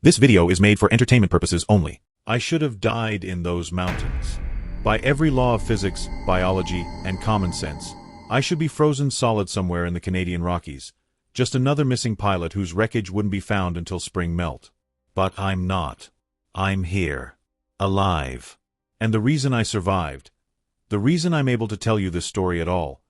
This video is made for entertainment purposes only. I should have died in those mountains. By every law of physics, biology, and common sense, I should be frozen solid somewhere in the Canadian Rockies. Just another missing pilot whose wreckage wouldn't be found until spring melt. But I'm not. I'm here. Alive. And the reason I survived, the reason I'm able to tell you this story at all,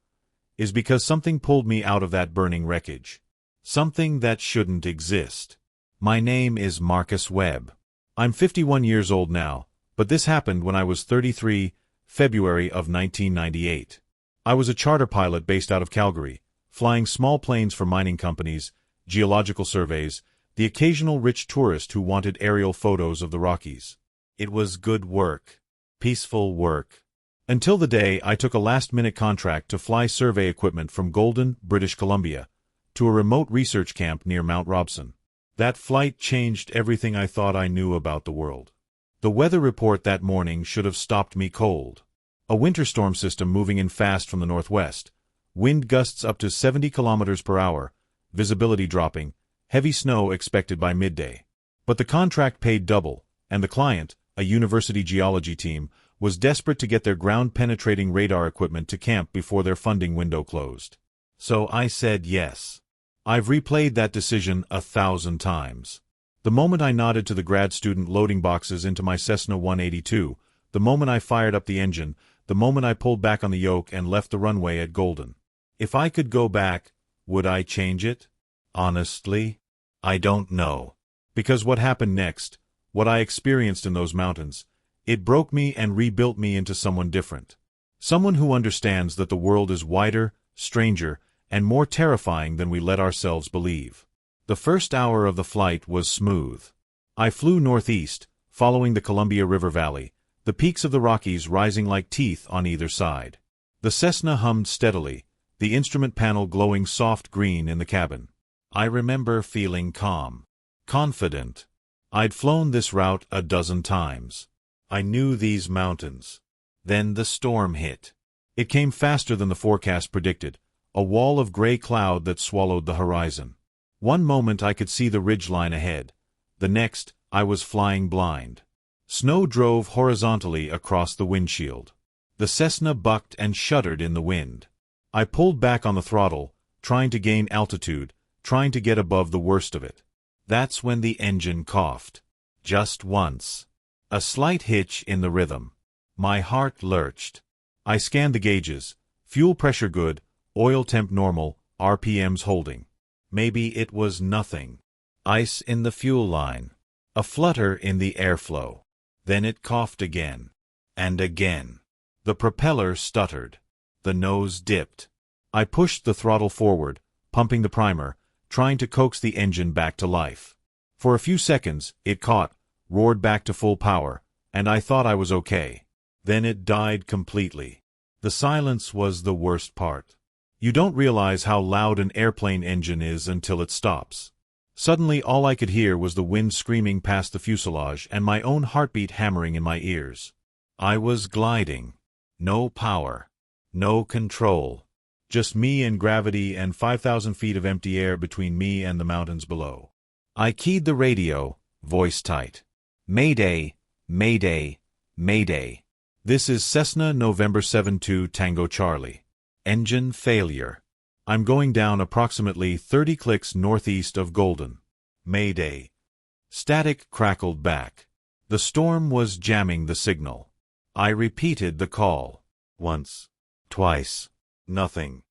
is because something pulled me out of that burning wreckage. Something that shouldn't exist. My name is Marcus Webb. I'm 51 years old now, but this happened when I was 33, February of 1998. I was a charter pilot based out of Calgary, flying small planes for mining companies, geological surveys, the occasional rich tourist who wanted aerial photos of the Rockies. It was good work. Peaceful work. Until the day I took a last-minute contract to fly survey equipment from Golden, British Columbia, to a remote research camp near Mount Robson. That flight changed everything I thought I knew about the world. The weather report that morning should have stopped me cold. A winter storm system moving in fast from the northwest, wind gusts up to 70 kilometers per hour, visibility dropping, heavy snow expected by midday. But the contract paid double, and the client, a university geology team, was desperate to get their ground-penetrating radar equipment to camp before their funding window closed. So I said yes. I've replayed that decision 1,000 times. The moment I nodded to the grad student loading boxes into my Cessna 182, the moment I fired up the engine, the moment I pulled back on the yoke and left the runway at Golden. If I could go back, would I change it? Honestly, I don't know. Because what happened next, what I experienced in those mountains, it broke me and rebuilt me into someone different. Someone who understands that the world is wider, stranger, and more terrifying than we let ourselves believe. The first hour of the flight was smooth. I flew northeast, following the Columbia River Valley, the peaks of the Rockies rising like teeth on either side. The Cessna hummed steadily, the instrument panel glowing soft green in the cabin. I remember feeling calm, confident. I'd flown this route a dozen times. I knew these mountains. Then the storm hit. It came faster than the forecast predicted, a wall of gray cloud that swallowed the horizon. One moment I could see the ridgeline ahead. The next, I was flying blind. Snow drove horizontally across the windshield. The Cessna bucked and shuddered in the wind. I pulled back on the throttle, trying to gain altitude, trying to get above the worst of it. That's when the engine coughed. Just once. A slight hitch in the rhythm. My heart lurched. I scanned the gauges. Fuel pressure good, oil temp normal, RPMs holding. Maybe it was nothing. Ice in the fuel line. A flutter in the airflow. Then it coughed again. And again. The propeller stuttered. The nose dipped. I pushed the throttle forward, pumping the primer, trying to coax the engine back to life. For a few seconds, it caught, roared back to full power, and I thought I was okay. Then it died completely. The silence was the worst part. You don't realize how loud an airplane engine is until it stops. Suddenly all I could hear was the wind screaming past the fuselage and my own heartbeat hammering in my ears. I was gliding. No power. No control. Just me and gravity and 5,000 feet of empty air between me and the mountains below. I keyed the radio, voice tight. Mayday, Mayday, Mayday. This is Cessna November 72 Tango Charlie. Engine failure. I'm going down approximately 30 clicks northeast of Golden. Mayday. Static crackled back. The storm was jamming the signal. I repeated the call. Once. Twice. Nothing.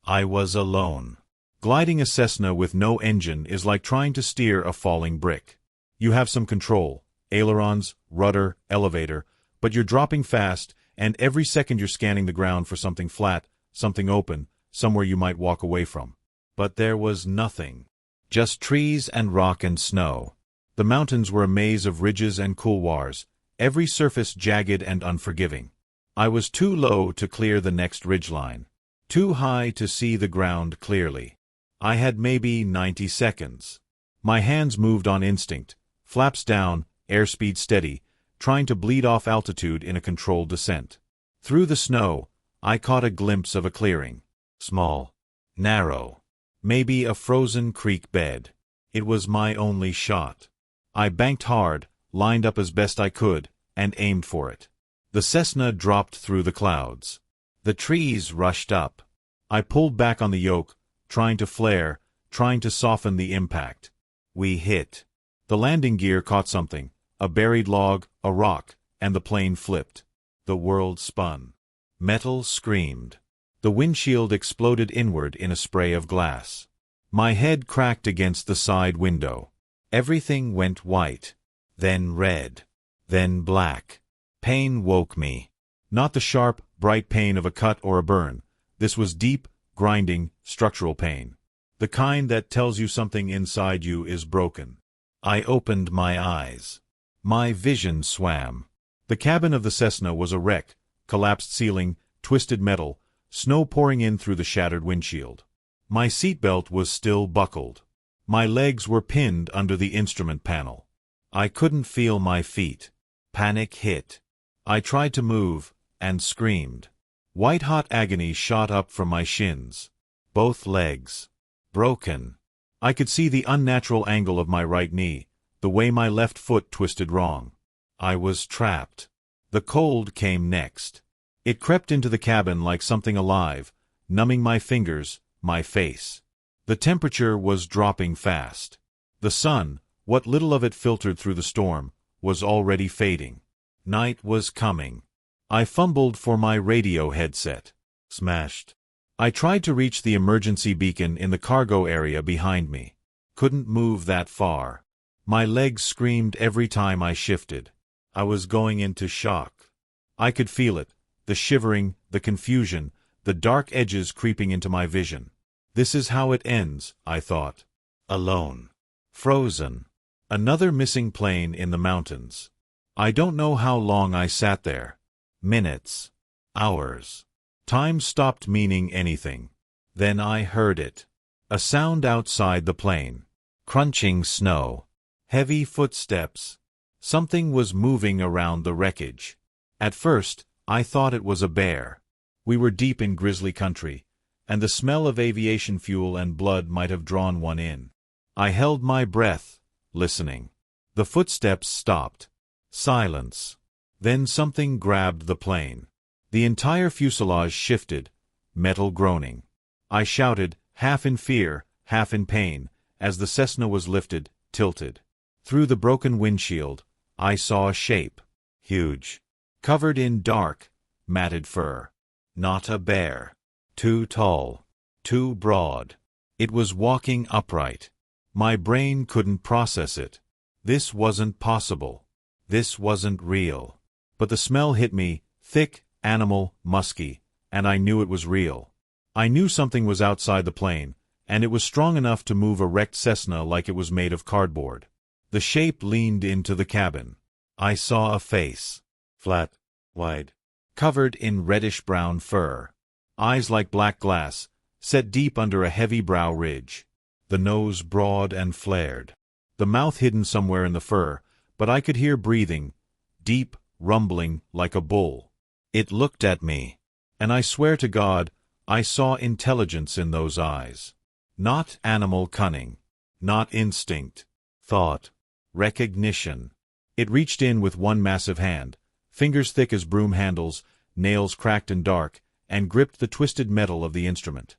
I was alone. Gliding a Cessna with no engine is like trying to steer a falling brick. You have some control, ailerons, rudder, elevator, but you're dropping fast, and every second you're scanning the ground for something flat, something open, somewhere you might walk away from. But there was nothing. Just trees and rock and snow. The mountains were a maze of ridges and couloirs, every surface jagged and unforgiving. I was too low to clear the next ridgeline. Too high to see the ground clearly. I had maybe 90 seconds. My hands moved on instinct, flaps down, airspeed steady, trying to bleed off altitude in a controlled descent. Through the snow, I caught a glimpse of a clearing. Small. Narrow. Maybe a frozen creek bed. It was my only shot. I banked hard, lined up as best I could, and aimed for it. The Cessna dropped through the clouds. The trees rushed up. I pulled back on the yoke, trying to flare, trying to soften the impact. We hit. The landing gear caught something, a buried log, a rock, and the plane flipped. The world spun. Metal screamed. The windshield exploded inward in a spray of glass. My head cracked against the side window. Everything went white, then red, then black. Pain woke me. Not the sharp, bright pain of a cut or a burn. This was deep, grinding, structural pain. The kind that tells you something inside you is broken. I opened my eyes. My vision swam. The cabin of the Cessna was a wreck, collapsed ceiling, twisted metal, snow pouring in through the shattered windshield. My seatbelt was still buckled. My legs were pinned under the instrument panel. I couldn't feel my feet. Panic hit. I tried to move, and screamed. White-hot agony shot up from my shins. Both legs. Broken. I could see the unnatural angle of my right knee, the way my left foot twisted wrong. I was trapped. The cold came next. It crept into the cabin like something alive, numbing my fingers, my face. The temperature was dropping fast. The sun, what little of it filtered through the storm, was already fading. Night was coming. I fumbled for my radio headset. Smashed. I tried to reach the emergency beacon in the cargo area behind me. Couldn't move that far. My legs screamed every time I shifted. I was going into shock. I could feel it, the shivering, the confusion, the dark edges creeping into my vision. This is how it ends, I thought. Alone. Frozen. Another missing plane in the mountains. I don't know how long I sat there. Minutes. Hours. Time stopped meaning anything. Then I heard it. A sound outside the plane. Crunching snow. Heavy footsteps. Something was moving around the wreckage. At first, I thought it was a bear. We were deep in grizzly country, and the smell of aviation fuel and blood might have drawn one in. I held my breath, listening. The footsteps stopped. Silence. Then something grabbed the plane. The entire fuselage shifted, metal groaning. I shouted, half in fear, half in pain, as the Cessna was lifted, tilted. Through the broken windshield, I saw a shape. Huge. Covered in dark, matted fur. Not a bear. Too tall. Too broad. It was walking upright. My brain couldn't process it. This wasn't possible. This wasn't real. But the smell hit me, thick, animal, musky, and I knew it was real. I knew something was outside the plane, and it was strong enough to move a wrecked Cessna like it was made of cardboard. The shape leaned into the cabin. I saw a face. Flat, wide, covered in reddish-brown fur. Eyes like black glass, set deep under a heavy brow ridge. The nose broad and flared. The mouth hidden somewhere in the fur, but I could hear breathing, deep, rumbling like a bull. It looked at me, and I swear to God, I saw intelligence in those eyes. Not animal cunning, not instinct, thought, recognition. It reached in with one massive hand, fingers thick as broom handles, nails cracked and dark, and gripped the twisted metal of the instrument.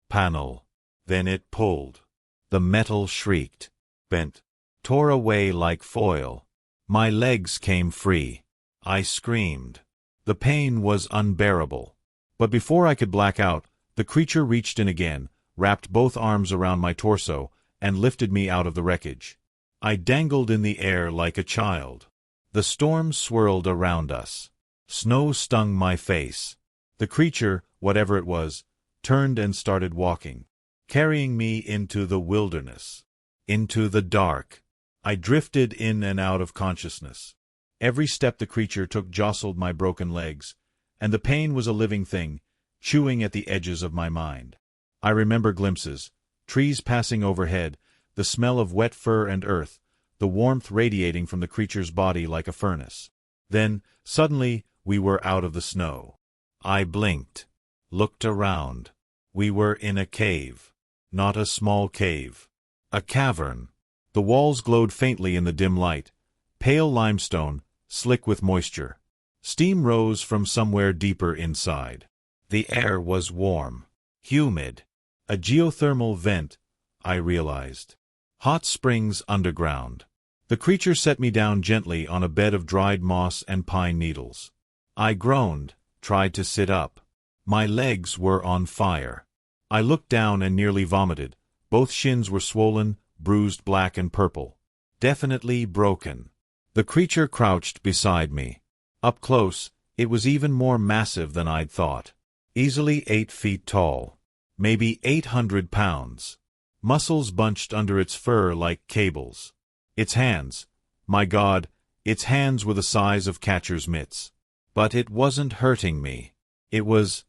Panel. Then it pulled. The metal shrieked, bent, tore away like foil. My legs came free. I screamed. The pain was unbearable. But before I could black out, the creature reached in again, wrapped both arms around my torso, and lifted me out of the wreckage. I dangled in the air like a child. The storm swirled around us. Snow stung my face. The creature, whatever it was, turned and started walking, carrying me into the wilderness, into the dark. I drifted in and out of consciousness. Every step the creature took jostled my broken legs, and the pain was a living thing, chewing at the edges of my mind. I remember glimpses, trees passing overhead, the smell of wet fur and earth, the warmth radiating from the creature's body like a furnace. Then, suddenly, we were out of the snow. I blinked, looked around. We were in a cave. Not a small cave. A cavern. The walls glowed faintly in the dim light, pale limestone, slick with moisture. Steam rose from somewhere deeper inside. The air was warm, humid. A geothermal vent, I realized. Hot springs underground. The creature set me down gently on a bed of dried moss and pine needles. I groaned, tried to sit up. My legs were on fire. I looked down and nearly vomited. Both shins were swollen, bruised black and purple. Definitely broken. The creature crouched beside me. Up close, it was even more massive than I'd thought. Easily 8 feet tall. Maybe 800 pounds. Muscles bunched under its fur like cables. Its hands, my God, its hands were the size of catcher's mitts. But it wasn't hurting me. It was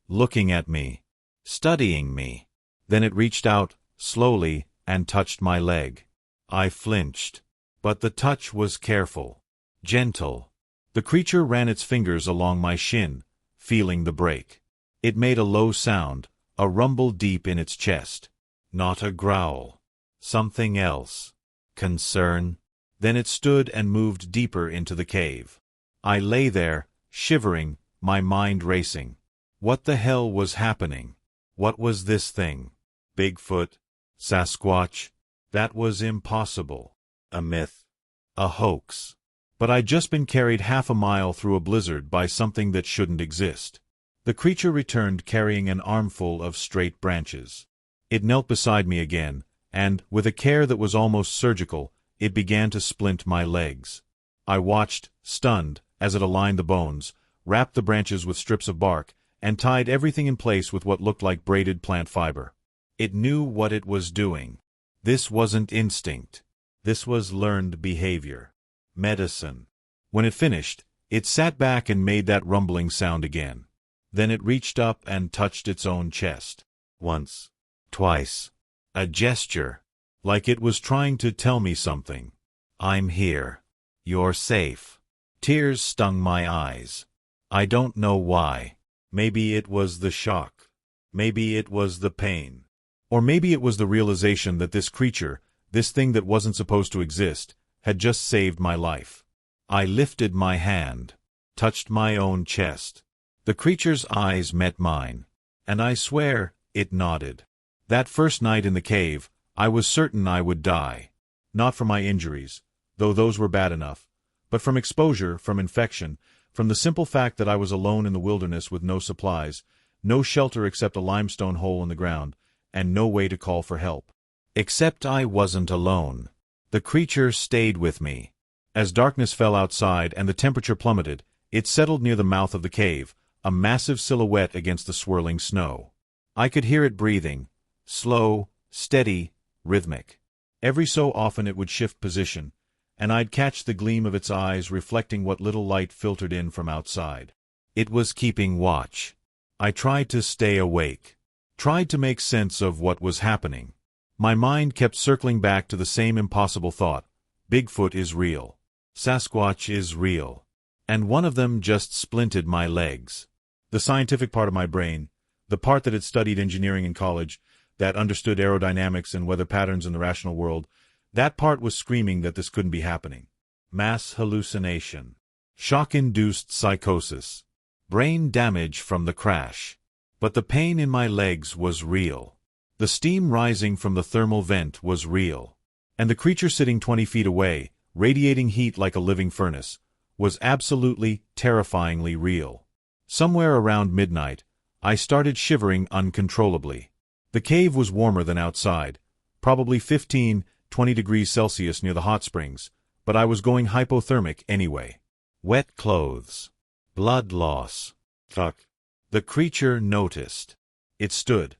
looking at me, studying me. Then it reached out, slowly, and touched my leg. I flinched. But the touch was careful, gentle. The creature ran its fingers along my shin, feeling the break. It made a low sound, a rumble deep in its chest. Not a growl. Something else. Concern. Then it stood and moved deeper into the cave. I lay there, shivering, my mind racing. What the hell was happening? What was this thing? Bigfoot? Sasquatch? That was impossible. A myth. A hoax. But I'd just been carried half a mile through a blizzard by something that shouldn't exist. The creature returned carrying an armful of straight branches. It knelt beside me again, and, with a care that was almost surgical, it began to splint my legs. I watched, stunned, as it aligned the bones, wrapped the branches with strips of bark, and tied everything in place with what looked like braided plant fiber. It knew what it was doing. This wasn't instinct. This was learned behavior. Medicine. When it finished, it sat back and made that rumbling sound again. Then it reached up and touched its own chest. Once. Twice. A gesture. Like it was trying to tell me something. I'm here. You're safe. Tears stung my eyes. I don't know why. Maybe it was the shock. Maybe it was the pain. Or maybe it was the realization that this creature, this thing that wasn't supposed to exist, had just saved my life. I lifted my hand, touched my own chest. The creature's eyes met mine, and I swear, it nodded. That first night in the cave, I was certain I would die. Not from my injuries, though those were bad enough, but from exposure, from infection, from the simple fact that I was alone in the wilderness with no supplies, no shelter except a limestone hole in the ground, and no way to call for help. Except I wasn't alone. The creature stayed with me. As darkness fell outside and the temperature plummeted, it settled near the mouth of the cave, a massive silhouette against the swirling snow. I could hear it breathing, slow, steady, rhythmic. Every so often it would shift position, and I'd catch the gleam of its eyes reflecting what little light filtered in from outside. It was keeping watch. I tried to stay awake, tried to make sense of what was happening. My mind kept circling back to the same impossible thought. Bigfoot is real. Sasquatch is real. And one of them just splinted my legs. The scientific part of my brain, the part that had studied engineering in college, that understood aerodynamics and weather patterns in the rational world, that part was screaming that this couldn't be happening. Mass hallucination. Shock-induced psychosis. Brain damage from the crash. But the pain in my legs was real. The steam rising from the thermal vent was real. And the creature sitting 20 feet away, radiating heat like a living furnace, was absolutely, terrifyingly real. Somewhere around midnight, I started shivering uncontrollably. The cave was warmer than outside, probably 15, 20 degrees Celsius near the hot springs, but I was going hypothermic anyway. Wet clothes. Blood loss. Fuck. The creature noticed. It stood,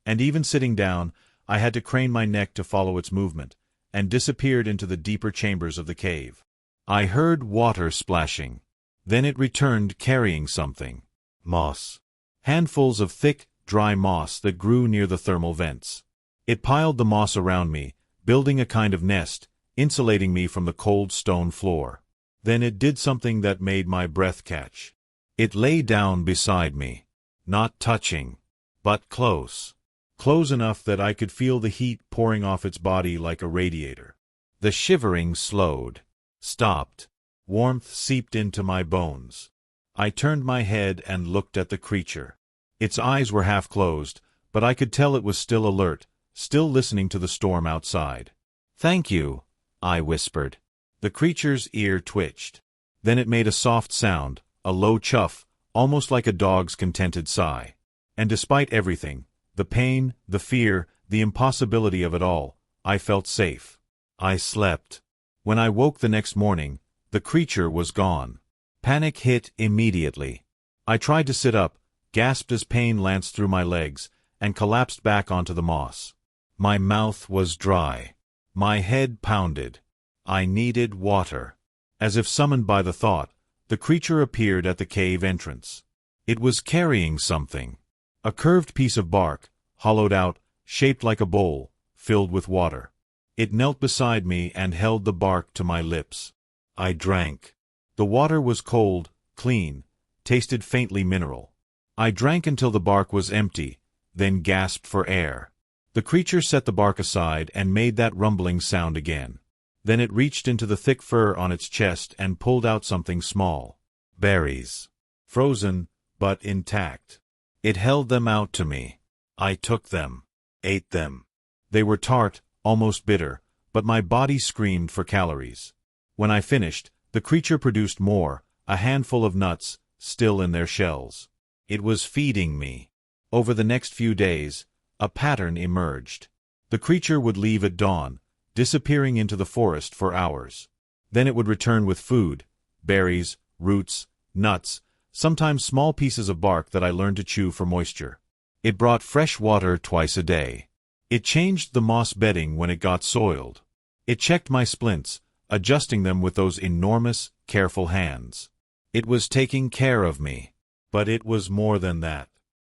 and even sitting down, I had to crane my neck to follow its movement, and disappeared into the deeper chambers of the cave. I heard water splashing. Then it returned carrying something. Moss. Handfuls of thick, dry moss that grew near the thermal vents. It piled the moss around me, building a kind of nest, insulating me from the cold stone floor. Then it did something that made my breath catch. It lay down beside me. Not touching, but close. Close enough that I could feel the heat pouring off its body like a radiator. The shivering slowed, stopped. Warmth seeped into my bones. I turned my head and looked at the creature. Its eyes were half closed, but I could tell it was still alert, still listening to the storm outside. "Thank you," I whispered. The creature's ear twitched. Then it made a soft sound, a low chuff, almost like a dog's contented sigh. And despite everything, the pain, the fear, the impossibility of it all, I felt safe. I slept. When I woke the next morning, the creature was gone. Panic hit immediately. I tried to sit up, gasped as pain lanced through my legs, and collapsed back onto the moss. My mouth was dry. My head pounded. I needed water. As if summoned by the thought, the creature appeared at the cave entrance. It was carrying something. A curved piece of bark, hollowed out, shaped like a bowl, filled with water. It knelt beside me and held the bark to my lips. I drank. The water was cold, clean, tasted faintly mineral. I drank until the bark was empty, then gasped for air. The creature set the bark aside and made that rumbling sound again. Then it reached into the thick fur on its chest and pulled out something small. Berries. Frozen, but intact. It held them out to me. I took them. Ate them. They were tart, almost bitter, but my body screamed for calories. When I finished, the creature produced more, a handful of nuts, still in their shells. It was feeding me. Over the next few days, a pattern emerged. The creature would leave at dawn, disappearing into the forest for hours. Then it would return with food, berries, roots, nuts, sometimes small pieces of bark that I learned to chew for moisture. It brought fresh water twice a day. It changed the moss bedding when it got soiled. It checked my splints, adjusting them with those enormous, careful hands. It was taking care of me. But it was more than that.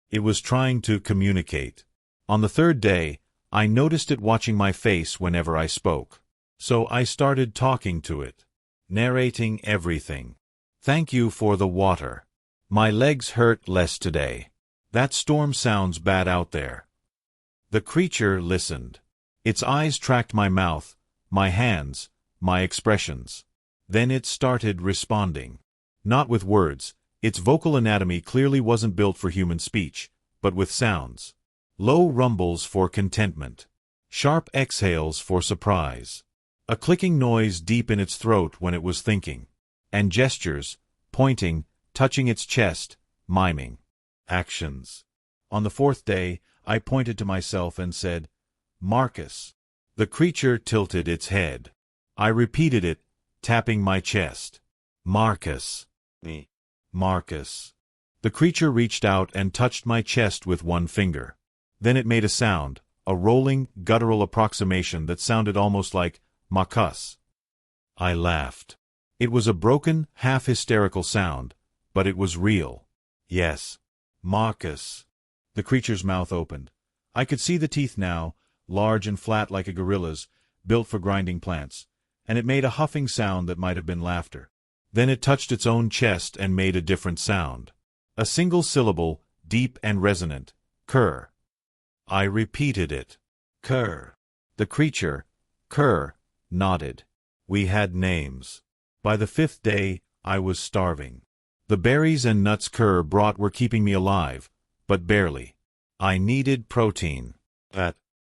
It was trying to communicate. On the third day, I noticed it watching my face whenever I spoke. So I started talking to it, narrating everything. "Thank you for the water. My legs hurt less today. That storm sounds bad out there." The creature listened. Its eyes tracked my mouth, my hands, my expressions. Then it started responding. Not with words. Its vocal anatomy clearly wasn't built for human speech, but with sounds. Low rumbles for contentment. Sharp exhales for surprise. A clicking noise deep in its throat when it was thinking. And gestures, pointing, touching its chest, miming. Actions. On the fourth day, I pointed to myself and said, "Marcus." The creature tilted its head. I repeated it, tapping my chest. "Marcus. Me. Marcus." The creature reached out and touched my chest with one finger. Then it made a sound, a rolling, guttural approximation that sounded almost like Marcus. I laughed. It was a broken, half-hysterical sound, but it was real. Yes. Marcus. The creature's mouth opened. I could see the teeth now, large and flat like a gorilla's, built for grinding plants, and it made a huffing sound that might have been laughter. Then it touched its own chest and made a different sound. A single syllable, deep and resonant. Cur. I repeated it. Cur. The creature, Cur, nodded. We had names. By the fifth day, I was starving. The berries and nuts Cur brought were keeping me alive, but barely. I needed protein.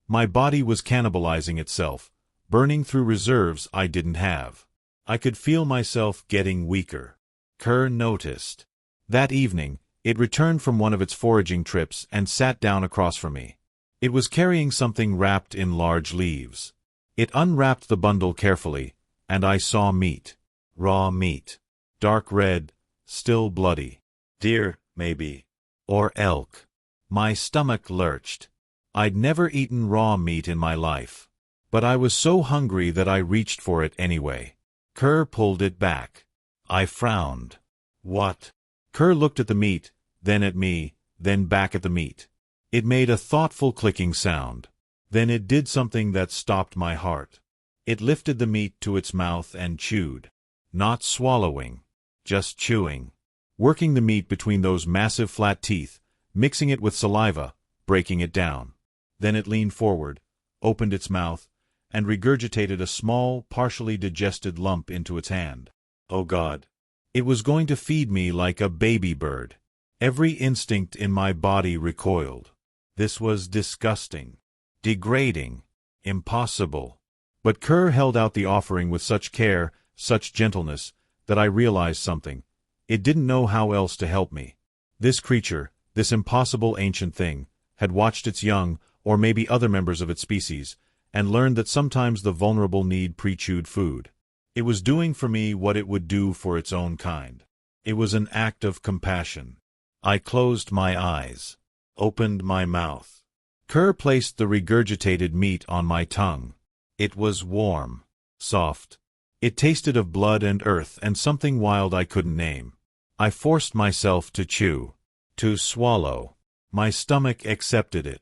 My body was cannibalizing itself, burning through reserves I didn't have. I could feel myself getting weaker. Cur noticed. That evening, it returned from one of its foraging trips and sat down across from me. It was carrying something wrapped in large leaves. It unwrapped the bundle carefully, and I saw meat. Raw meat. Dark red, still bloody. Deer, maybe. Or elk. My stomach lurched. I'd never eaten raw meat in my life. But I was so hungry that I reached for it anyway. Cur pulled it back. I frowned. What? Cur looked at the meat, then at me, then back at the meat. It made a thoughtful clicking sound. Then it did something that stopped my heart. It lifted the meat to its mouth and chewed. Not swallowing. Just chewing. Working the meat between those massive flat teeth, mixing it with saliva, breaking it down. Then it leaned forward, opened its mouth, and regurgitated a small, partially digested lump into its hand. Oh God! It was going to feed me like a baby bird. Every instinct in my body recoiled. This was disgusting, degrading, impossible. But Kerr held out the offering with such care, such gentleness, that I realized something. It didn't know how else to help me. This creature, this impossible ancient thing, had watched its young, or maybe other members of its species, and learned that sometimes the vulnerable need pre-chewed food. It was doing for me what it would do for its own kind. It was an act of compassion. I closed my eyes, opened my mouth. Kerr placed the regurgitated meat on my tongue. It was warm, soft. It tasted of blood and earth and something wild I couldn't name. I forced myself to chew, to swallow. My stomach accepted it.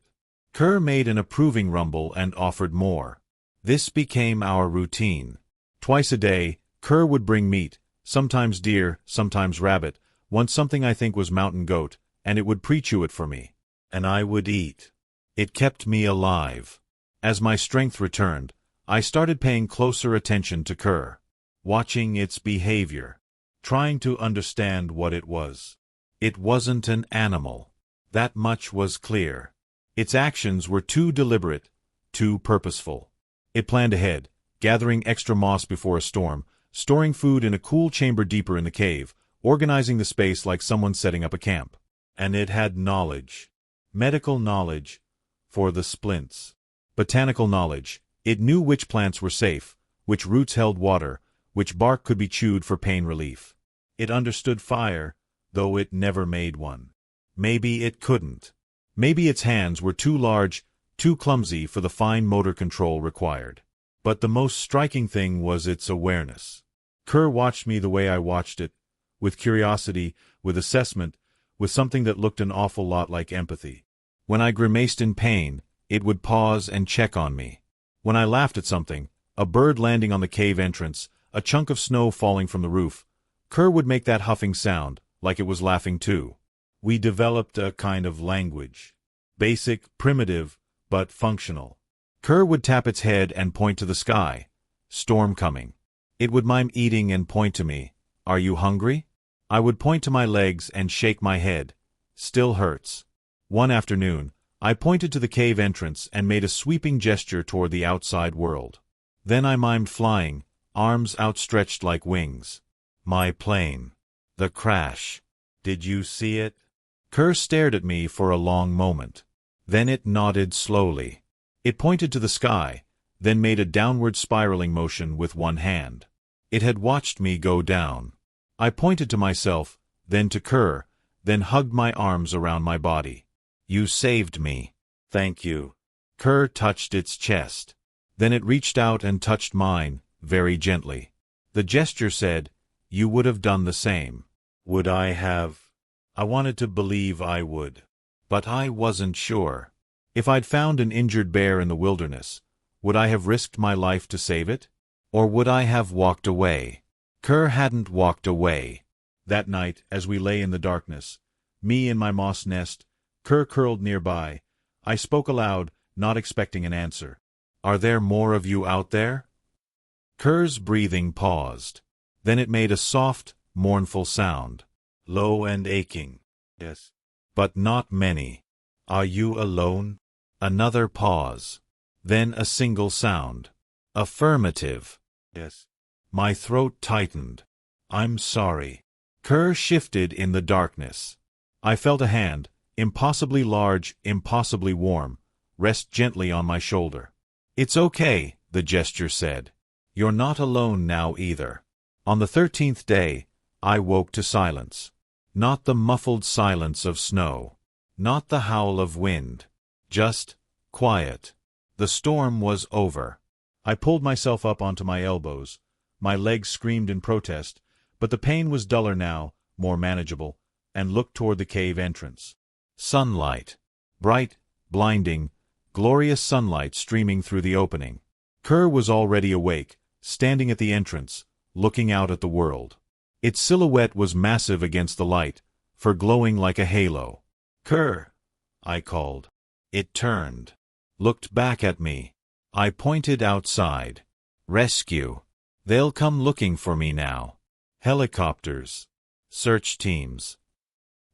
Kerr made an approving rumble and offered more. This became our routine. Twice a day, Kerr would bring meat, sometimes deer, sometimes rabbit, once something I think was mountain goat, and it would pre-chew it for me. And I would eat. It kept me alive. As my strength returned, I started paying closer attention to Kerr, watching its behavior, trying to understand what it was. It wasn't an animal. That much was clear. Its actions were too deliberate, too purposeful. It planned ahead, gathering extra moss before a storm, storing food in a cool chamber deeper in the cave, organizing the space like someone setting up a camp. And it had knowledge. Medical knowledge, for the splints. Botanical knowledge. It knew which plants were safe, which roots held water, which bark could be chewed for pain relief. It understood fire, though it never made one. Maybe it couldn't. Maybe its hands were too large, too clumsy for the fine motor control required. But the most striking thing was its awareness. Kerr watched me the way I watched it, with curiosity, with assessment, with something that looked an awful lot like empathy. When I grimaced in pain, it would pause and check on me. When I laughed at something, a bird landing on the cave entrance, a chunk of snow falling from the roof, Kerr would make that huffing sound, like it was laughing too. We developed a kind of language. Basic, primitive, but functional. Kerr would tap its head and point to the sky. Storm coming. It would mime eating and point to me. Are you hungry? I would point to my legs and shake my head. Still hurts. One afternoon, I pointed to the cave entrance and made a sweeping gesture toward the outside world. Then I mimed flying, arms outstretched like wings. My plane. The crash. Did you see it? Kerr stared at me for a long moment. Then it nodded slowly. It pointed to the sky, then made a downward spiraling motion with one hand. It had watched me go down. I pointed to myself, then to Kerr, then hugged my arms around my body. You saved me. Thank you. Kerr touched its chest. Then it reached out and touched mine, very gently. The gesture said, you would have done the same. Would I have? I wanted to believe I would. But I wasn't sure. If I'd found an injured bear in the wilderness, would I have risked my life to save it? Or would I have walked away? Kerr hadn't walked away. That night, as we lay in the darkness, me in my moss nest, Kerr curled nearby, I spoke aloud, not expecting an answer. Are there more of you out there? Kerr's breathing paused. Then it made a soft, mournful sound. Low and aching. Yes. But not many. Are you alone? Another pause. Then a single sound. Affirmative. Yes. My throat tightened. I'm sorry. Kerr shifted in the darkness. I felt a hand, impossibly large, impossibly warm, rest gently on my shoulder. It's okay, the gesture said. You're not alone now either. On the 13th day, I woke to silence. Not the muffled silence of snow. Not the howl of wind. Just quiet. The storm was over. I pulled myself up onto my elbows. My legs screamed in protest, but the pain was duller now, more manageable, and looked toward the cave entrance. Sunlight. Bright, blinding, glorious sunlight streaming through the opening. Kerr was already awake, standing at the entrance, looking out at the world. Its silhouette was massive against the light, for glowing like a halo. Kerr, I called. It turned, looked back at me. I pointed outside. Rescue. They'll come looking for me now. Helicopters. Search teams.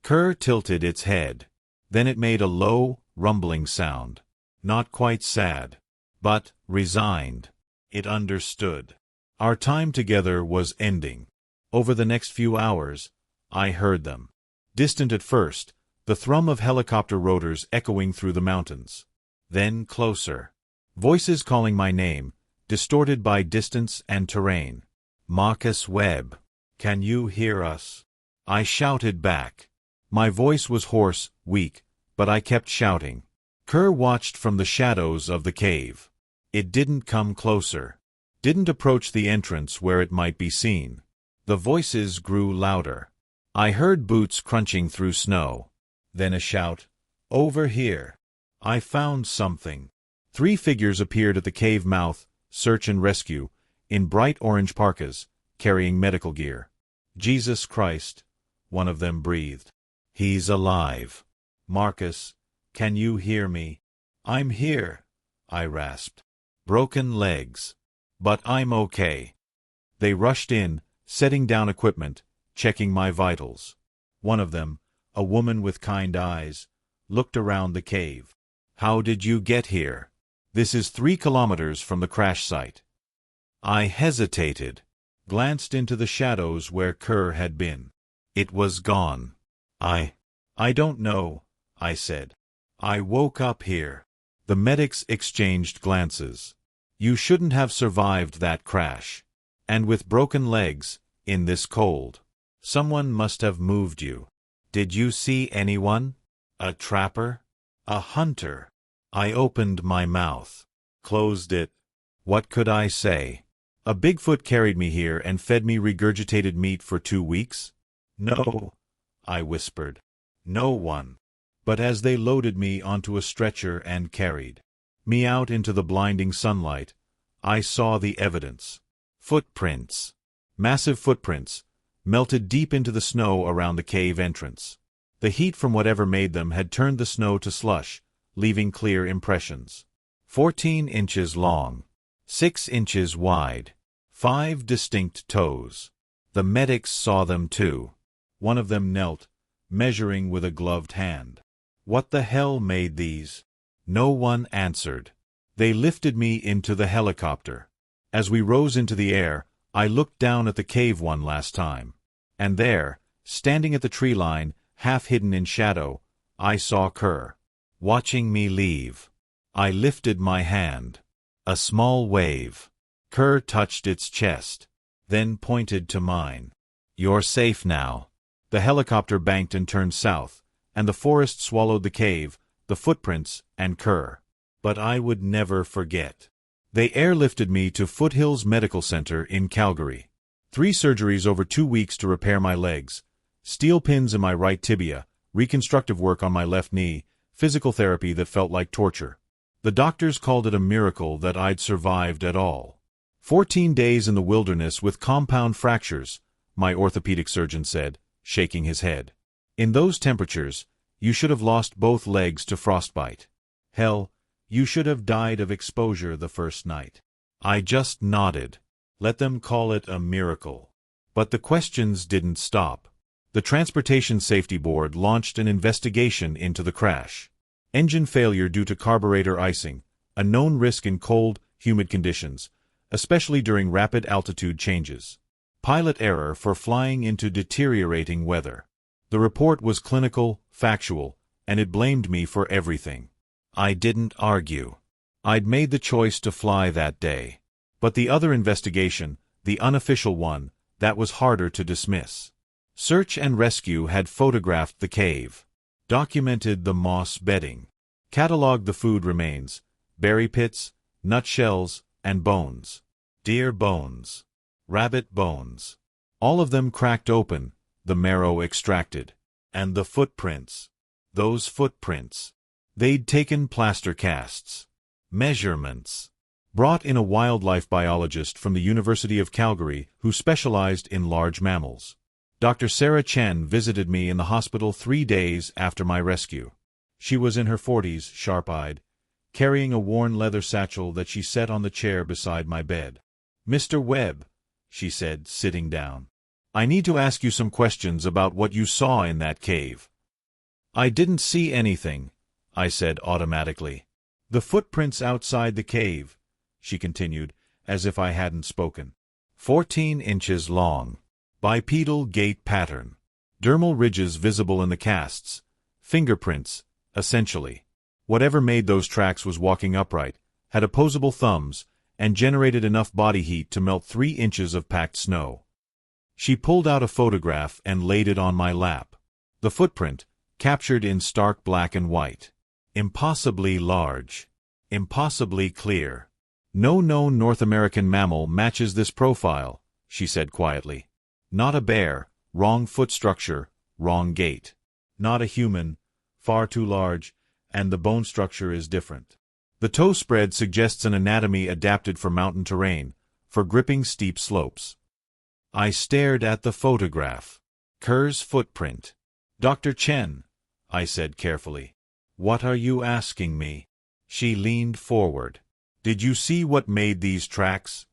Kerr tilted its head. Then it made a low, rumbling sound. Not quite sad, but resigned. It understood. Our time together was ending. Over the next few hours, I heard them. Distant at first, the thrum of helicopter rotors echoing through the mountains. Then closer. Voices calling my name, distorted by distance and terrain. Marcus Webb. Can you hear us? I shouted back. My voice was hoarse, weak, but I kept shouting. Kerr watched from the shadows of the cave. It didn't come closer. Didn't approach the entrance where it might be seen. The voices grew louder. I heard boots crunching through snow. Then a shout. Over here. I found something. 3 figures appeared at the cave mouth, search and rescue, in bright orange parkas, carrying medical gear. Jesus Christ, one of them breathed. He's alive. Marcus, can you hear me? I'm here, I rasped. Broken legs. But I'm okay. They rushed in, setting down equipment, checking my vitals. One of them, a woman with kind eyes, looked around the cave. How did you get here? This is 3 kilometers from the crash site. I hesitated, glanced into the shadows where Kerr had been. It was gone. I don't know, I said. I woke up here. The medics exchanged glances. You shouldn't have survived that crash. And with broken legs, in this cold. Someone must have moved you. Did you see anyone? A trapper? A hunter? I opened my mouth. Closed it. What could I say? A Bigfoot carried me here and fed me regurgitated meat for 2 weeks? No, I whispered. No one. But as they loaded me onto a stretcher and carried me out into the blinding sunlight, I saw the evidence. Footprints. Massive footprints, melted deep into the snow around the cave entrance. The heat from whatever made them had turned the snow to slush, leaving clear impressions. 14 inches long. 6 inches wide. 5 distinct toes. The medics saw them too. One of them knelt, measuring with a gloved hand. What the hell made these? No one answered. They lifted me into the helicopter. As we rose into the air, I looked down at the cave one last time. And there, standing at the tree line, half hidden in shadow, I saw Kerr, watching me leave. I lifted my hand. A small wave. Kerr touched its chest, then pointed to mine. You're safe now. The helicopter banked and turned south, and the forest swallowed the cave, the footprints, and Kerr. But I would never forget. They airlifted me to Foothills Medical Center in Calgary. 3 surgeries over 2 weeks to repair my legs, steel pins in my right tibia, reconstructive work on my left knee, physical therapy that felt like torture. The doctors called it a miracle that I'd survived at all. 14 days in the wilderness with compound fractures, my orthopedic surgeon said, shaking his head. In those temperatures, you should have lost both legs to frostbite. Hell, you should have died of exposure the first night. I just nodded. Let them call it a miracle. But the questions didn't stop. The Transportation Safety Board launched an investigation into the crash. Engine failure due to carburetor icing, a known risk in cold, humid conditions, especially during rapid altitude changes. Pilot error for flying into deteriorating weather. The report was clinical, factual, and it blamed me for everything. I didn't argue. I'd made the choice to fly that day. But the other investigation, the unofficial one, that was harder to dismiss. Search and Rescue had photographed the cave, documented the moss bedding, cataloged the food remains, berry pits, nutshells, and bones. Deer bones. Rabbit bones. All of them cracked open, the marrow extracted. And the footprints. Those footprints. They'd taken plaster casts. Measurements. Brought in a wildlife biologist from the University of Calgary who specialized in large mammals. Dr. Sarah Chen visited me in the hospital 3 days after my rescue. She was in her 40s, sharp-eyed, carrying a worn leather satchel that she set on the chair beside my bed. "Mr. Webb," she said, sitting down, "I need to ask you some questions about what you saw in that cave." "I didn't see anything," I said automatically. "The footprints outside the cave," she continued, as if I hadn't spoken. 14 inches long. Bipedal gait pattern. Dermal ridges visible in the casts. Fingerprints, essentially. Whatever made those tracks was walking upright, had opposable thumbs, and generated enough body heat to melt 3 inches of packed snow. She pulled out a photograph and laid it on my lap. The footprint, captured in stark black and white. Impossibly large. Impossibly clear. "No known North American mammal matches this profile," she said quietly. "Not a bear, wrong foot structure, wrong gait. Not a human, far too large, and the bone structure is different. The toe spread suggests an anatomy adapted for mountain terrain, for gripping steep slopes." I stared at the photograph. Kerr's footprint. "Dr. Chen," I said carefully, "what are you asking me?" She leaned forward. "Did you see what made these tracks?"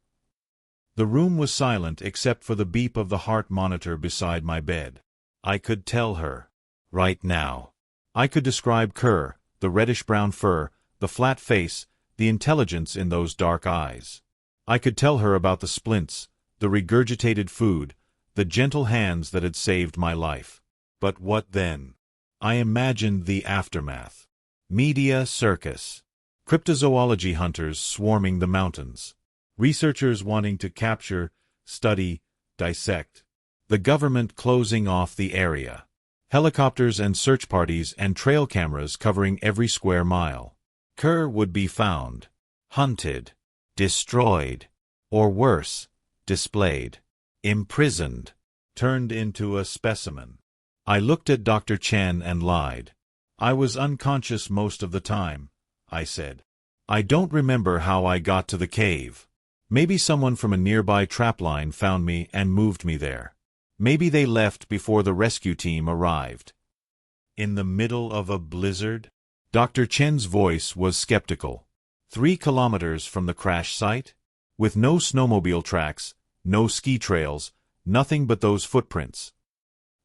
The room was silent except for the beep of the heart monitor beside my bed. I could tell her. Right now. I could describe Kerr, the reddish-brown fur, the flat face, the intelligence in those dark eyes. I could tell her about the splints, the regurgitated food, the gentle hands that had saved my life. But what then? I imagined the aftermath. Media circus. Cryptozoology hunters swarming the mountains. Researchers wanting to capture, study, dissect. The government closing off the area. Helicopters and search parties and trail cameras covering every square mile. Kerr would be found, hunted, destroyed, or worse, displayed, imprisoned, turned into a specimen. I looked at Dr. Chen and lied. "I was unconscious most of the time," I said. "I don't remember how I got to the cave. Maybe someone from a nearby trapline found me and moved me there. Maybe they left before the rescue team arrived." "In the middle of a blizzard?" Dr. Chen's voice was skeptical. 3 kilometers from the crash site? With no snowmobile tracks, no ski trails, nothing but those footprints.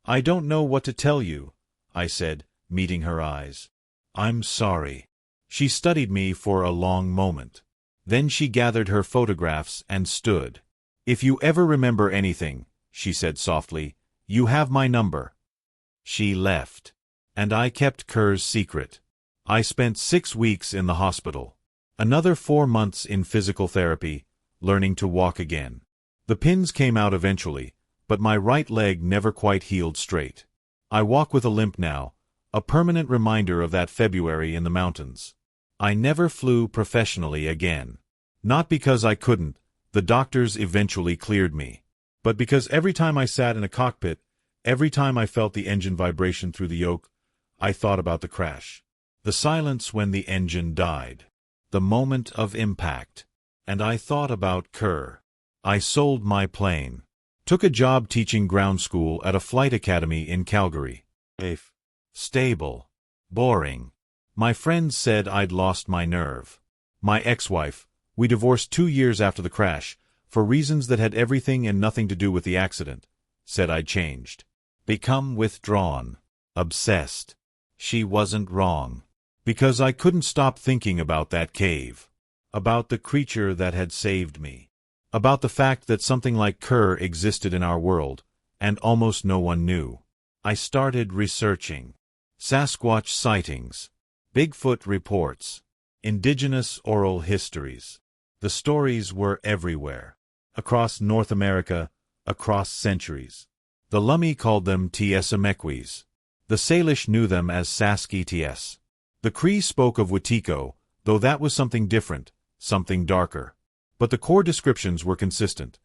"I don't know what to tell you," I said, meeting her eyes. "I'm sorry." She studied me for a long moment. Then she gathered her photographs and stood. "If you ever remember anything," she said softly, "you have my number." She left. And I kept Kerr's secret. I spent 6 weeks in the hospital. Another 4 months in physical therapy, learning to walk again. The pins came out eventually, but my right leg never quite healed straight. I walk with a limp now, a permanent reminder of that February in the mountains. I never flew professionally again. Not because I couldn't, the doctors eventually cleared me. But because every time I sat in a cockpit, every time I felt the engine vibration through the yoke, I thought about the crash. The silence when the engine died. The moment of impact. And I thought about Kerr. I sold my plane. Took a job teaching ground school at a flight academy in Calgary. Safe. Stable. Boring. My friends said I'd lost my nerve. My ex-wife, we divorced 2 years after the crash, for reasons that had everything and nothing to do with the accident, said I'd changed. Become withdrawn. Obsessed. She wasn't wrong. Because I couldn't stop thinking about that cave. About the creature that had saved me. About the fact that something like Kerr existed in our world, and almost no one knew. I started researching. Sasquatch sightings. Bigfoot reports. Indigenous oral histories. The stories were everywhere. Across North America, across centuries. The Lummi called them Tiesamequis. The Salish knew them as Saskets. The Cree spoke of Wetiko, though that was something different, something darker. But the core descriptions were consistent.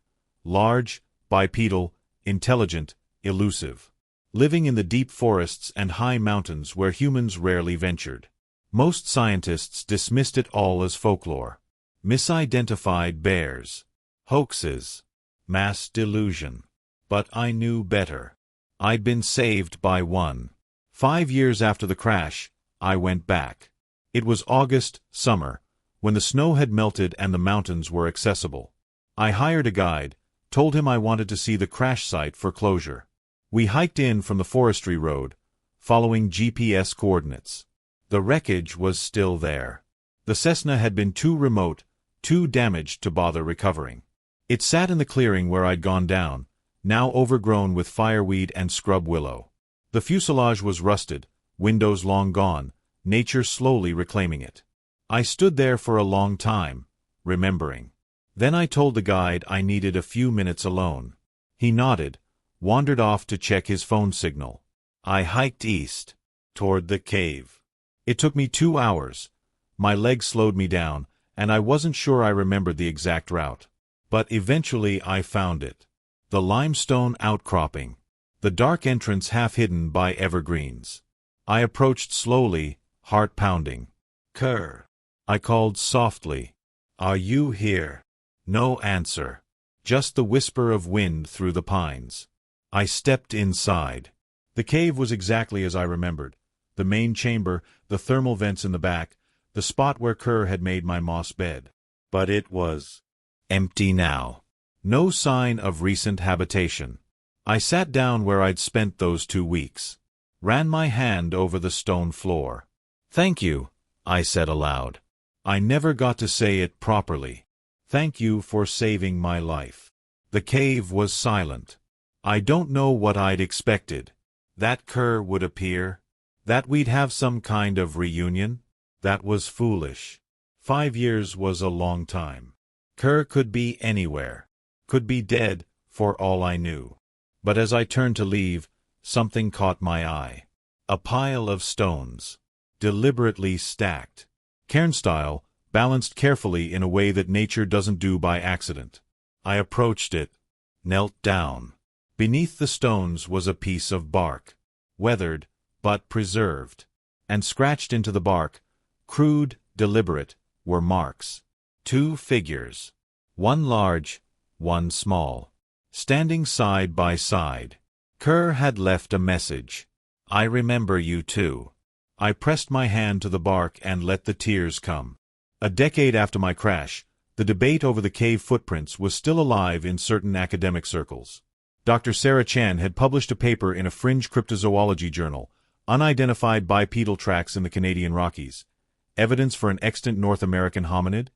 Large, bipedal, intelligent, elusive. Living in the deep forests and high mountains where humans rarely ventured. Most scientists dismissed it all as folklore. Misidentified bears. Hoaxes. Mass delusion. But I knew better. I'd been saved by one. 5 years after the crash, I went back. It was August, summer, when the snow had melted and the mountains were accessible. I hired a guide, told him I wanted to see the crash site for closure. We hiked in from the forestry road, following GPS coordinates. The wreckage was still there. The Cessna had been too remote, too damaged to bother recovering. It sat in the clearing where I'd gone down, now overgrown with fireweed and scrub willow. The fuselage was rusted, windows long gone, nature slowly reclaiming it. I stood there for a long time, remembering. Then I told the guide I needed a few minutes alone. He nodded, wandered off to check his phone signal. I hiked east, toward the cave. It took me 2 hours. My legs slowed me down, and I wasn't sure I remembered the exact route. But eventually I found it. The limestone outcropping. The dark entrance half hidden by evergreens. I approached slowly, heart pounding. "Kerr," I called softly. "Are you here?" No answer. Just the whisper of wind through the pines. I stepped inside. The cave was exactly as I remembered. The main chamber, the thermal vents in the back, the spot where Kerr had made my moss bed. But it was empty now. No sign of recent habitation. I sat down where I'd spent those 2 weeks. Ran my hand over the stone floor. "Thank you," I said aloud. I never got to say it properly. "Thank you for saving my life." The cave was silent. I don't know what I'd expected. That Kerr would appear? That we'd have some kind of reunion? That was foolish. 5 years was a long time. Kerr could be anywhere. Could be dead, for all I knew. But as I turned to leave, something caught my eye. A pile of stones. Deliberately stacked. Cairn-style, balanced carefully in a way that nature doesn't do by accident. I approached it. Knelt down. Beneath the stones was a piece of bark. Weathered, but preserved. And scratched into the bark, crude, deliberate, were marks. 2 figures. One large, one small. Standing side by side. Kerr had left a message. "I remember you too." I pressed my hand to the bark and let the tears come. A decade after my crash, the debate over the cave footprints was still alive in certain academic circles. Dr. Sarah Chan had published a paper in a fringe cryptozoology journal, Unidentified Bipedal Tracks in the Canadian Rockies, Evidence for an Extant North American Hominid?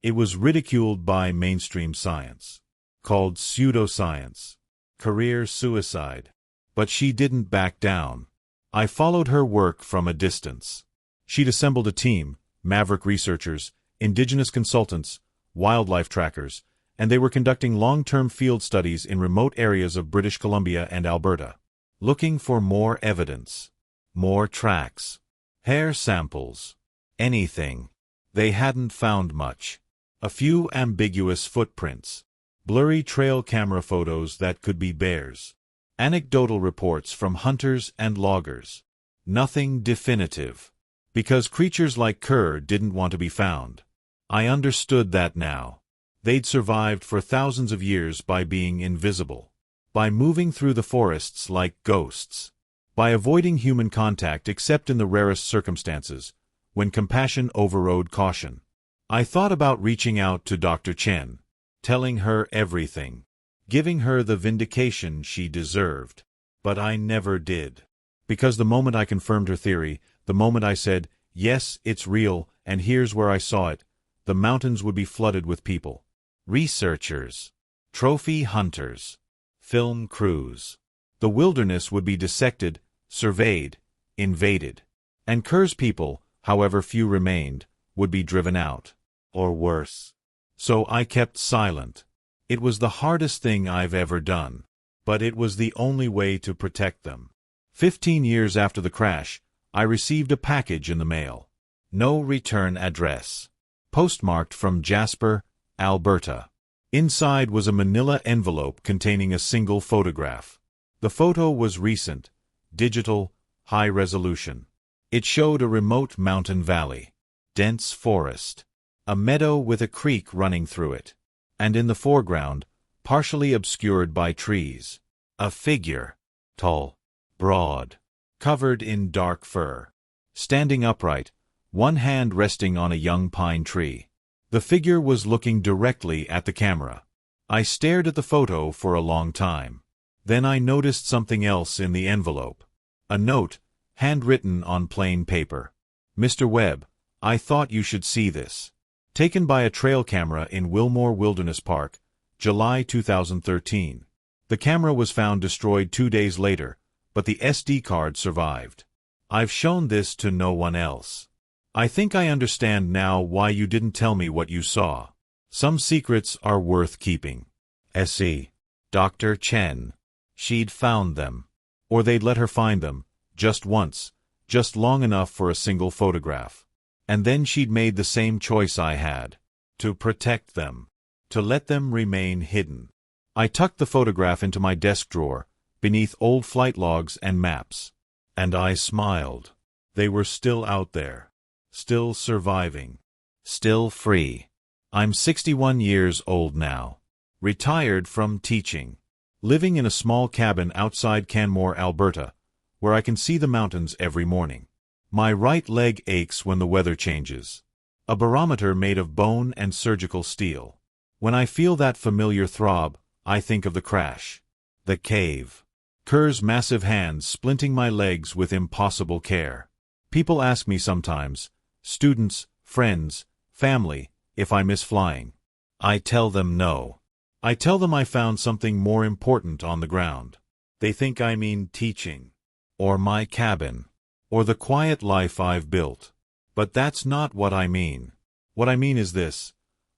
It was ridiculed by mainstream science. Called pseudoscience. Career suicide. But she didn't back down. I followed her work from a distance. She'd assembled a team, maverick researchers, indigenous consultants, wildlife trackers, and they were conducting long-term field studies in remote areas of British Columbia and Alberta, looking for more evidence, more tracks, hair samples, anything. They hadn't found much. A few ambiguous footprints, blurry trail camera photos that could be bears, anecdotal reports from hunters and loggers. Nothing definitive. Because creatures like Kerr didn't want to be found. I understood that now. They'd survived for thousands of years by being invisible. By moving through the forests like ghosts. By avoiding human contact except in the rarest circumstances, when compassion overrode caution. I thought about reaching out to Dr. Chen, telling her everything, giving her the vindication she deserved. But I never did. Because the moment I confirmed her theory, the moment I said, "Yes, it's real, and here's where I saw it," the mountains would be flooded with people. Researchers. Trophy hunters. Film crews. The wilderness would be dissected, surveyed, invaded. And Kerr's people, however few remained, would be driven out. Or worse. So I kept silent. It was the hardest thing I've ever done. But it was the only way to protect them. 15 years after the crash, I received a package in the mail. No return address. Postmarked from Jasper, Alberta. Inside was a manila envelope containing a single photograph. The photo was recent, digital, high resolution. It showed a remote mountain valley. Dense forest. A meadow with a creek running through it. And in the foreground, partially obscured by trees, a figure. Tall. Broad. Covered in dark fur. Standing upright, one hand resting on a young pine tree. The figure was looking directly at the camera. I stared at the photo for a long time. Then I noticed something else in the envelope. A note, handwritten on plain paper. "Mr. Webb, I thought you should see this. Taken by a trail camera in Wilmore Wilderness Park, July 2013. The camera was found destroyed 2 days later, but the SD card survived. I've shown this to no one else. I think I understand now why you didn't tell me what you saw. Some secrets are worth keeping." S.E. Dr. Chen. She'd found them. Or they'd let her find them, just once, just long enough for a single photograph. And then she'd made the same choice I had. To protect them. To let them remain hidden. I tucked the photograph into my desk drawer, beneath old flight logs and maps. And I smiled. They were still out there. Still surviving. Still free. I'm 61 years old now. Retired from teaching. Living in a small cabin outside Canmore, Alberta, where I can see the mountains every morning. My right leg aches when the weather changes. A barometer made of bone and surgical steel. When I feel that familiar throb, I think of the crash. The cave. Kerr's massive hands splinting my legs with impossible care. People ask me sometimes, students, friends, family, if I miss flying. I tell them no. I tell them I found something more important on the ground. They think I mean teaching. Or my cabin. Or the quiet life I've built. But that's not what I mean. What I mean is this.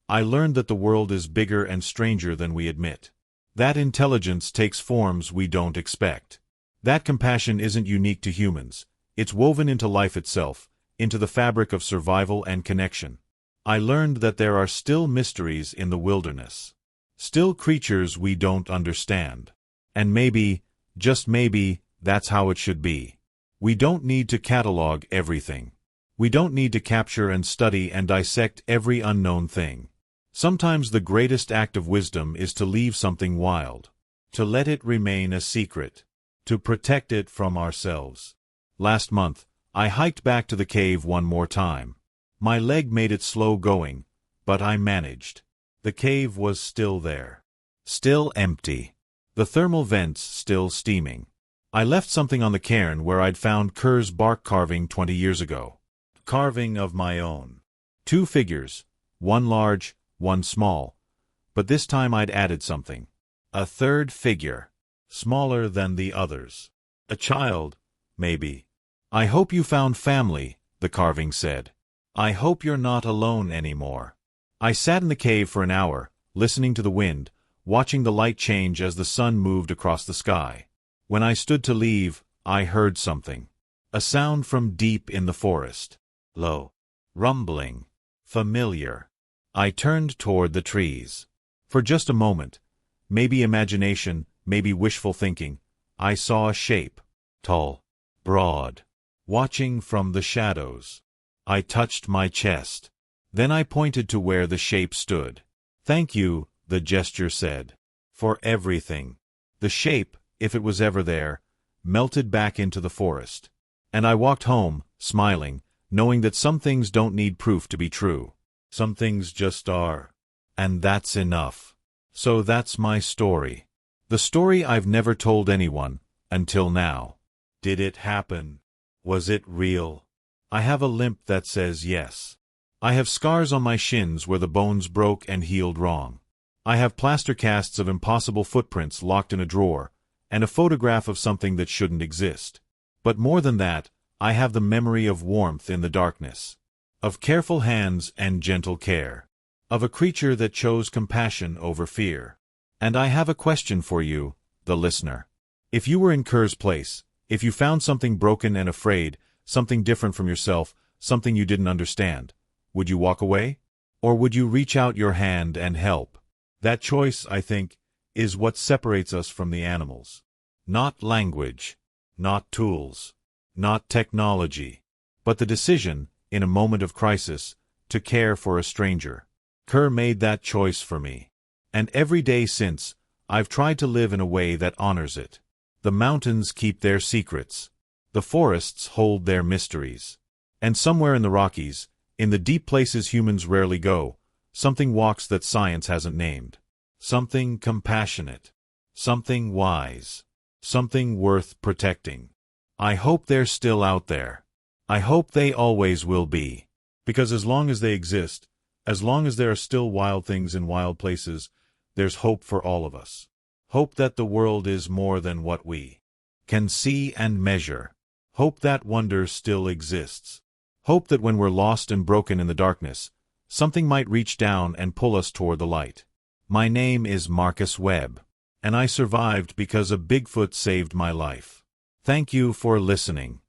I learned that the world is bigger and stranger than we admit. That intelligence takes forms we don't expect. That compassion isn't unique to humans. It's woven into life itself, into the fabric of survival and connection. I learned that there are still mysteries in the wilderness. Still creatures we don't understand. And maybe, just maybe, that's how it should be. We don't need to catalog everything. We don't need to capture and study and dissect every unknown thing. Sometimes the greatest act of wisdom is to leave something wild. To let it remain a secret. To protect it from ourselves. Last month, I hiked back to the cave one more time. My leg made it slow going, but I managed. The cave was still there. Still empty. The thermal vents still steaming. I left something on the cairn where I'd found Kerr's bark carving 20 years ago. Carving of my own. 2 figures, one large, one small. But this time I'd added something. A third figure. Smaller than the others. A child, maybe. "I hope you found family," the carving said. "I hope you're not alone anymore." I sat in the cave for an hour, listening to the wind, watching the light change as the sun moved across the sky. When I stood to leave, I heard something. A sound from deep in the forest. Low. Rumbling. Familiar. I turned toward the trees. For just a moment, maybe imagination, maybe wishful thinking, I saw a shape. Tall. Broad. Watching from the shadows. I touched my chest. Then I pointed to where the shape stood. "Thank you," the gesture said. "For everything." The shape, if it was ever there, melted back into the forest. And I walked home, smiling, knowing that some things don't need proof to be true. Some things just are. And that's enough. So that's my story. The story I've never told anyone, until now. Did it happen? Was it real? I have a limp that says yes. I have scars on my shins where the bones broke and healed wrong. I have plaster casts of impossible footprints locked in a drawer, and a photograph of something that shouldn't exist. But more than that, I have the memory of warmth in the darkness. Of careful hands and gentle care. Of a creature that chose compassion over fear. And I have a question for you, the listener. If you were in Kerr's place, if you found something broken and afraid, something different from yourself, something you didn't understand, would you walk away? Or would you reach out your hand and help? That choice, I think, is what separates us from the animals. Not language, not tools, not technology, but the decision, in a moment of crisis, to care for a stranger. Kerr made that choice for me. And every day since, I've tried to live in a way that honors it. The mountains keep their secrets. The forests hold their mysteries. And somewhere in the Rockies, in the deep places humans rarely go, something walks that science hasn't named. Something compassionate. Something wise. Something worth protecting. I hope they're still out there. I hope they always will be. Because as long as they exist, as long as there are still wild things in wild places, there's hope for all of us. Hope that the world is more than what we can see and measure. Hope that wonder still exists. Hope that when we're lost and broken in the darkness, something might reach down and pull us toward the light. My name is Marcus Webb, and I survived because a Bigfoot saved my life. Thank you for listening.